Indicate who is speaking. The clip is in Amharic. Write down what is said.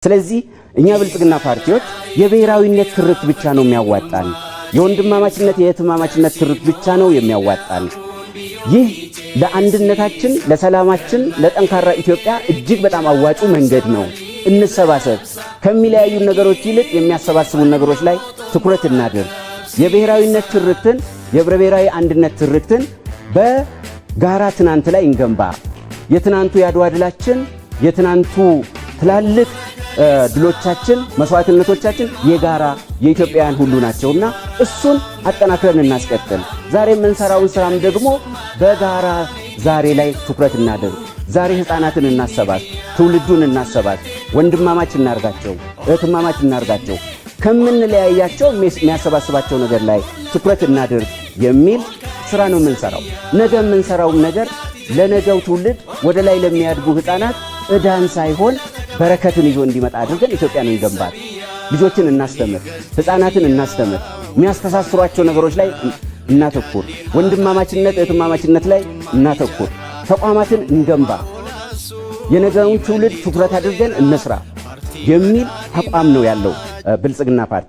Speaker 1: ስለዚህ እኛ ብልጽግና ፓርቲዎች የብሔራዊነት ትርክት ብቻ ነው የሚያዋጣን፣ የወንድማማችነት የእህትማማችነት ትርክት ብቻ ነው የሚያዋጣን። ይህ ለአንድነታችን፣ ለሰላማችን፣ ለጠንካራ ኢትዮጵያ እጅግ በጣም አዋጩ መንገድ ነው። እንሰባሰብ። ከሚለያዩ ነገሮች ይልቅ የሚያሰባስቡን ነገሮች ላይ ትኩረት እናድርግ። የብሔራዊነት ትርክትን፣ የህብረ ብሔራዊ አንድነት ትርክትን በጋራ ትናንት ላይ እንገንባ። የትናንቱ ያድዋ ድላችን፣ የትናንቱ ትላልቅ ድሎቻችን፣ መስዋዕትነቶቻችን የጋራ የኢትዮጵያውያን ሁሉ ናቸውና እሱን አጠናክረን እናስቀጥል። ዛሬ የምንሰራውን ስራም ደግሞ በጋራ ዛሬ ላይ ትኩረት እናድርግ። ዛሬ ህፃናትን እናሰባት፣ ትውልዱን እናሰባት፣ ወንድማማች እናርጋቸው፣ እህትማማች እናርጋቸው፣ ከምንለያያቸው የሚያሰባስባቸው ነገር ላይ ትኩረት እናድርግ የሚል ስራ ነው የምንሰራው። ነገ የምንሰራው ነገር ለነገው ትውልድ ወደ ላይ ለሚያድጉ ህፃናት ዕዳን ሳይሆን በረከትን ይዞ እንዲመጣ አድርገን ኢትዮጵያን እንገንባት። ልጆችን እናስተምር፣ ህፃናትን እናስተምር። የሚያስተሳስሯቸው ነገሮች ላይ እናተኩር። ወንድማማችነት እህትማማችነት ላይ እናተኩር። ተቋማትን እንገንባ። የነገውን ትውልድ ትኩረት አድርገን እንስራ የሚል አቋም ነው ያለው ብልጽግና ፓርቲ።